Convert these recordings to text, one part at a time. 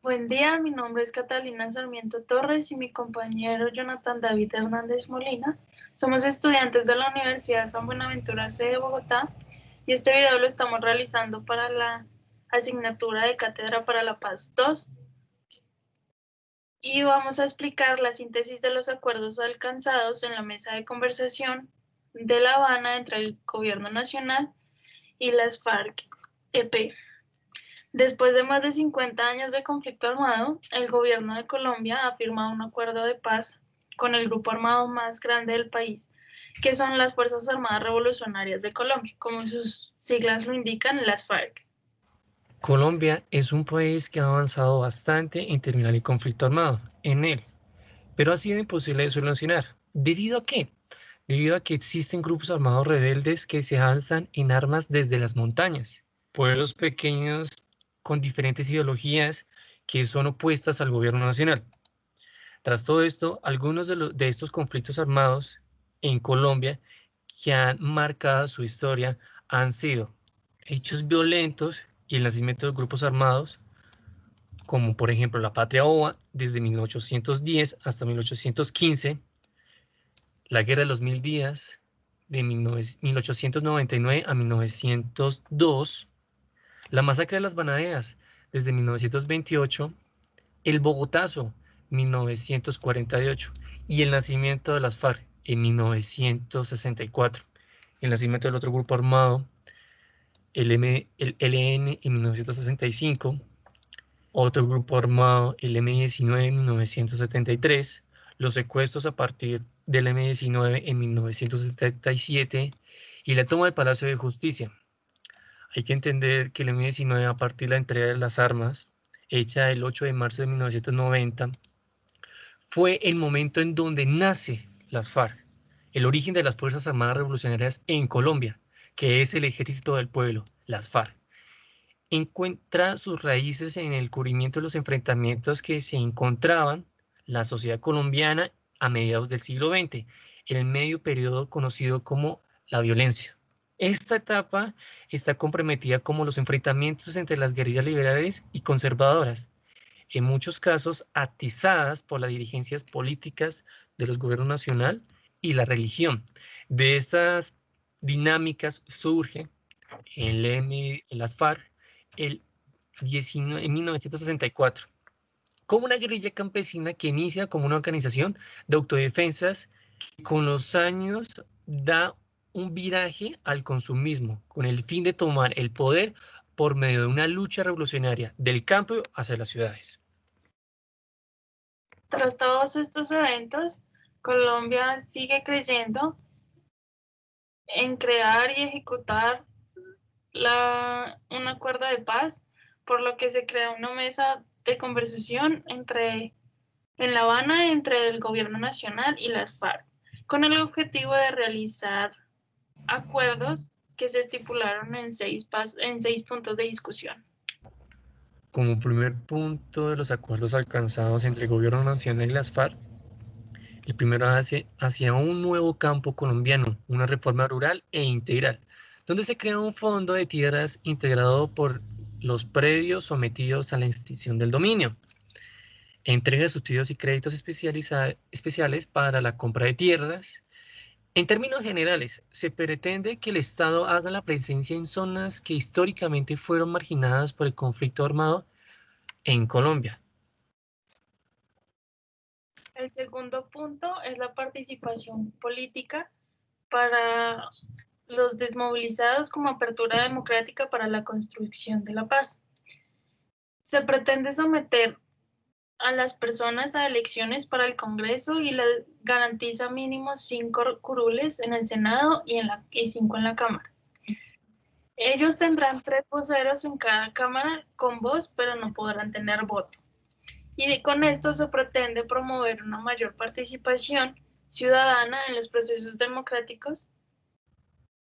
Buen día, mi nombre es Catalina Sarmiento Torres y mi compañero Jonathan David Hernández Molina. Somos estudiantes de la Universidad San Buenaventura C de Bogotá y este video lo estamos realizando para la asignatura de Cátedra para la Paz 2. Y vamos a explicar la síntesis de los acuerdos alcanzados en la mesa de conversación de La Habana entre el Gobierno Nacional y las FARC-EP. Después de más de 50 años de conflicto armado, el gobierno de Colombia ha firmado un acuerdo de paz con el grupo armado más grande del país, que son las Fuerzas Armadas Revolucionarias de Colombia, como sus siglas lo indican, las FARC. Colombia es un país que ha avanzado bastante en terminar el conflicto armado en él, pero ha sido imposible de solucionar. ¿Debido a qué? Debido a que existen grupos armados rebeldes que se alzan en armas desde las montañas, pueblos pequeños con diferentes ideologías que son opuestas al gobierno nacional. Tras todo esto, algunos de estos conflictos armados en Colombia que han marcado su historia han sido hechos violentos y el nacimiento de grupos armados, como por ejemplo la Patria Ova desde 1810 hasta 1815, la Guerra de los Mil Días de 1899 a 1902, la Masacre de las Bananeras desde 1928, el Bogotazo 1948 y el nacimiento de las FARC en 1964. El nacimiento del otro grupo armado, el ELN en 1965, otro grupo armado, el M-19 en 1973, los secuestros a partir del M-19 en 1977 y la toma del Palacio de Justicia. Hay que entender que el M-19, a partir de la entrega de las armas, hecha el 8 de marzo de 1990, fue el momento en donde nace las FARC, el origen de las Fuerzas Armadas Revolucionarias en Colombia, que es el Ejército del Pueblo, las FARC. Encuentra sus raíces en el cubrimiento de los enfrentamientos que se encontraban la sociedad colombiana a mediados del siglo XX, en el medio periodo conocido como la violencia. Esta etapa está comprometida como los enfrentamientos entre las guerrillas liberales y conservadoras, en muchos casos atizadas por las dirigencias políticas de los gobiernos nacional y la religión. De estas dinámicas surge en las FARC en 1964, como una guerrilla campesina que inicia como una organización de autodefensas que con los años da un viraje al consumismo, con el fin de tomar el poder por medio de una lucha revolucionaria del campo hacia las ciudades. Tras todos estos eventos, Colombia sigue creyendo en crear y ejecutar un acuerdo de paz, por lo que se crea una mesa de conversación en La Habana entre el gobierno nacional y las FARC, con el objetivo de realizar acuerdos que se estipularon en seis puntos de discusión. Como primer punto de los acuerdos alcanzados entre el gobierno nacional y las FARC, el primero hacia un nuevo campo colombiano, una reforma rural e integral, donde se crea un fondo de tierras integrado por los predios sometidos a la extinción del dominio. Entrega de subsidios y créditos especiales para la compra de tierras. En términos generales, se pretende que el Estado haga la presencia en zonas que históricamente fueron marginadas por el conflicto armado en Colombia. El segundo punto es la participación política para los desmovilizados como apertura democrática para la construcción de la paz. Se pretende someter a las personas a elecciones para el Congreso y les garantiza mínimo 5 curules en el Senado y 5 en la Cámara. Ellos tendrán 3 voceros en cada Cámara con voz, pero no podrán tener voto. Y con esto se pretende promover una mayor participación ciudadana en los procesos democráticos.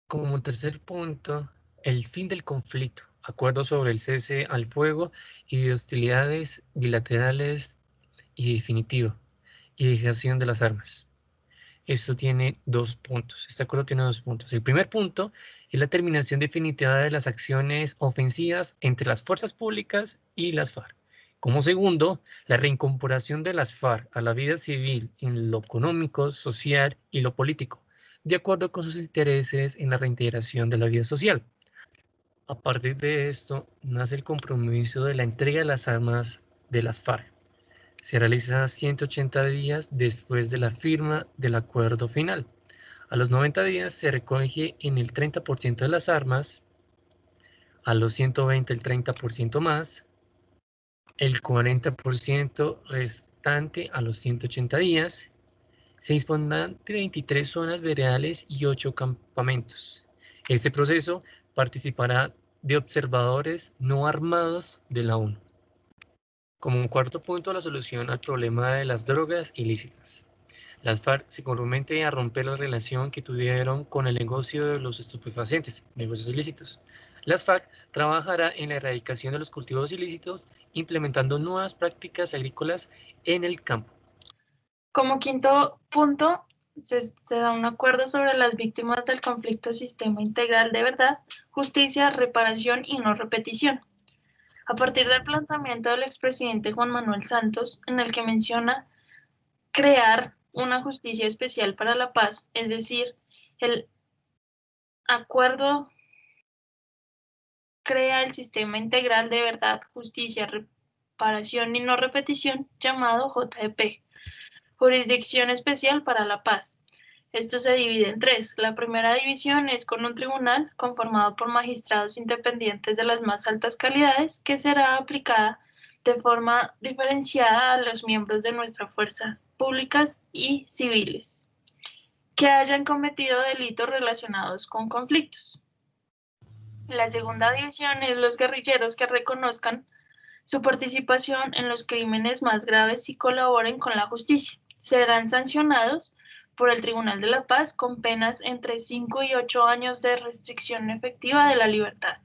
Como tercer punto, el fin del conflicto, acuerdo sobre el cese al fuego y de hostilidades bilaterales y definitivo, y dejación de las armas. Esto tiene 2 puntos, este acuerdo tiene 2 puntos. El primer punto es la terminación definitiva de las acciones ofensivas entre las fuerzas públicas y las FARC, Como segundo, la reincorporación de las FARC a la vida civil en lo económico, social y lo político, de acuerdo con sus intereses en la reintegración de la vida social. A partir de esto, nace el compromiso de la entrega de las armas de las FARC. Se realiza 180 días después de la firma del acuerdo final. A los 90 días se recoge en el 30% de las armas, a los 120 el 30% más, el 40% restante a los 180 días. Se dispondrán de 23 zonas veredales y 8 campamentos. Este proceso participará de observadores no armados de la ONU. Como un cuarto punto, la solución al problema de las drogas ilícitas. Las FARC se comprometen a romper la relación que tuvieron con el negocio de los estupefacientes, negocios ilícitos. Las FARC trabajará en la erradicación de los cultivos ilícitos, implementando nuevas prácticas agrícolas en el campo. Como quinto punto, se da un acuerdo sobre las víctimas del conflicto, sistema integral de verdad, justicia, reparación y no repetición. A partir del planteamiento del expresidente Juan Manuel Santos, en el que menciona crear una justicia especial para la paz, es decir, el acuerdo crea el sistema integral de verdad, justicia, reparación y no repetición, llamado JEP, Jurisdicción Especial para la Paz. Esto se divide en tres. La primera división es con un tribunal conformado por magistrados independientes de las más altas calidades, que será aplicada de forma diferenciada a los miembros de nuestras fuerzas públicas y civiles que hayan cometido delitos relacionados con conflictos. La segunda división es los guerrilleros que reconozcan su participación en los crímenes más graves y colaboren con la justicia. Serán sancionados por el Tribunal de la Paz con penas entre 5 y 8 años de restricción efectiva de la libertad.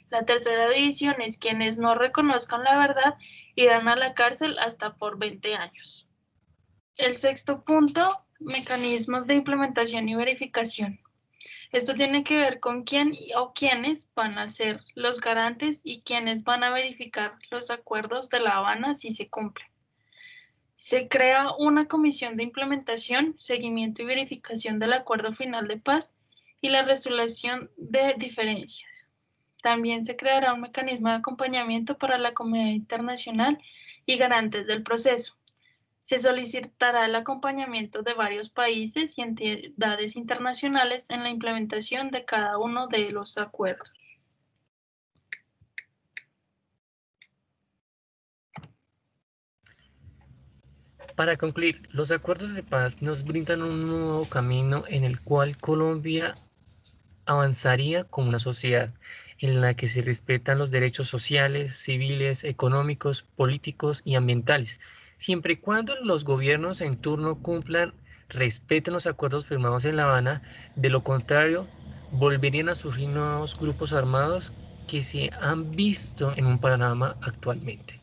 La tercera división es quienes no reconozcan la verdad irán a la cárcel hasta por 20 años. El sexto punto, mecanismos de implementación y verificación. Esto tiene que ver con quién o quiénes van a ser los garantes y quiénes van a verificar los acuerdos de La Habana si se cumplen. Se crea una comisión de implementación, seguimiento y verificación del acuerdo final de paz y la resolución de diferencias. También se creará un mecanismo de acompañamiento para la comunidad internacional y garantes del proceso. Se solicitará el acompañamiento de varios países y entidades internacionales en la implementación de cada uno de los acuerdos. Para concluir, los acuerdos de paz nos brindan un nuevo camino en el cual Colombia avanzaría como una sociedad en la que se respetan los derechos sociales, civiles, económicos, políticos y ambientales, siempre y cuando los gobiernos en turno cumplan, respeten los acuerdos firmados en La Habana. De lo contrario, volverían a surgir nuevos grupos armados que se han visto en un panorama actualmente.